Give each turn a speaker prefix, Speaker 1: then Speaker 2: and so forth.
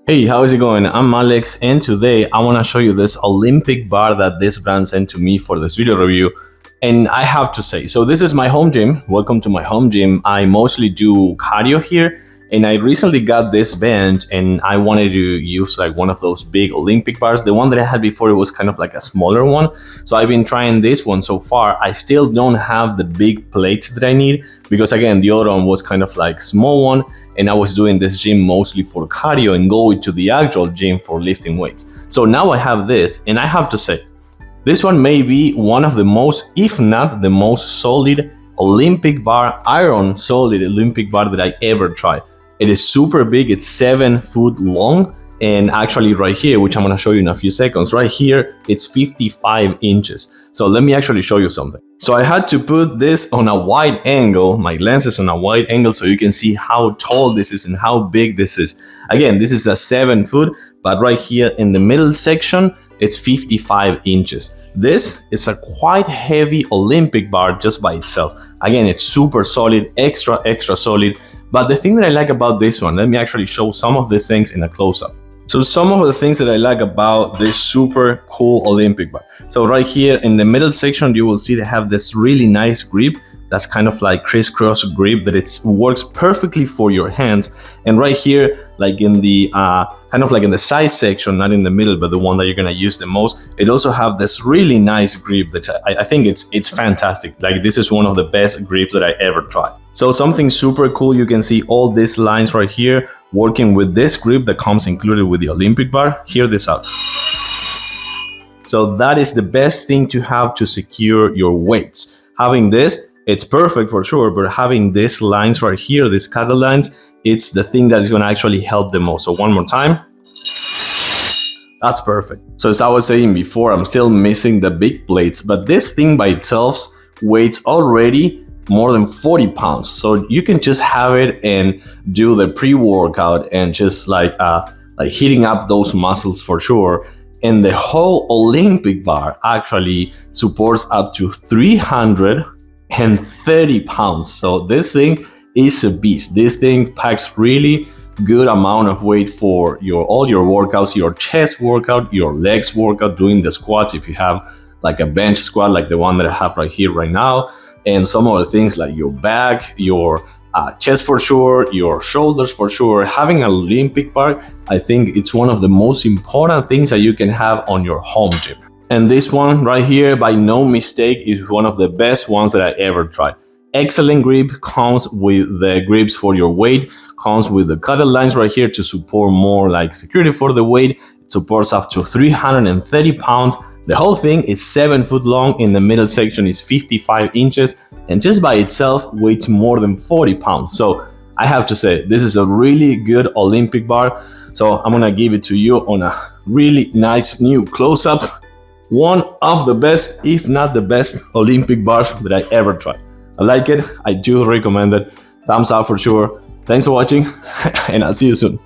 Speaker 1: Hey, how is it going? I'm Alex, and today I want to show you this Olympic bar that this brand sent to me for this video review. And I have to say, so this is my home gym. Welcome to my home gym. I mostly do cardio here, and I recently got this band and I wanted to use like one of those big Olympic bars. The one that I had before, it was kind of like a smaller one. So I've been trying this one so far. I still don't have the big plates that I need because again, the other one was kind of like small one, and I was doing this gym mostly for cardio and going to the actual gym for lifting weights. So now I have this, and I have to say, this one may be one of the most, if not the most solid Olympic bar, iron solid Olympic bar that I ever tried. It is super big, it's 7 foot long, and actually right here, which I'm gonna show you in a few seconds, right here, it's 55 inches. So let me actually show you something. So I had to put this on a wide angle, my lens is on a wide angle, so you can see how tall this is and how big this is. Again, this is a 7 foot, but right here in the middle section, it's 55 inches. This is a quite heavy Olympic bar just by itself. Again, it's super solid, extra solid. But the thing that I like about this one, let me actually show some of these things in a close-up. So some of the things that I like about this super cool Olympic bar. So right here in the middle section, you will see they have this really nice grip. That's kind of like crisscross grip that it works perfectly for your hands. And right here, like in the kind of like in the side section, not in the middle, but the one that you're gonna use the most, it also have this really nice grip that I think it's fantastic. Like this is one of the best grips that I ever tried. So something super cool, you can see all these lines right here working with this grip that comes included with the Olympic bar. Hear this out. So that is the best thing to have to secure your weights. Having this, it's perfect for sure, but having these lines right here, these cutter lines, it's the thing that is going to actually help the most. So one more time. That's perfect. So as I was saying before, I'm still missing the big plates, but this thing by itself weighs already more than 40 pounds. So you can just have it and do the pre-workout and just like heating up those muscles for sure. And the whole Olympic bar actually supports up to 330 pounds. So this thing is a beast. This thing packs really good amount of weight for all your workouts, your chest workout, your legs workout, doing the squats if you have like a bench squat like the one that I have right here right now, and some of the things like your back, your chest for sure, your shoulders for sure. Having an Olympic bar, I think it's one of the most important things that you can have on your home gym. And this one right here, by no mistake, is one of the best ones that I ever tried. Excellent grip, comes with the grips for your weight, comes with the cutter lines right here to support more like security for the weight. It supports up to 330 pounds. The whole thing is 7 foot long. In the middle section is 55 inches, and just by itself weighs more than 40 pounds. So I have to say, this is a really good Olympic bar. So I'm gonna give it to you on a really nice new close-up. One of the best, if not the best, Olympic bars that I ever tried. I like it, I do recommend it. Thumbs up for sure. Thanks for watching, and I'll see you soon.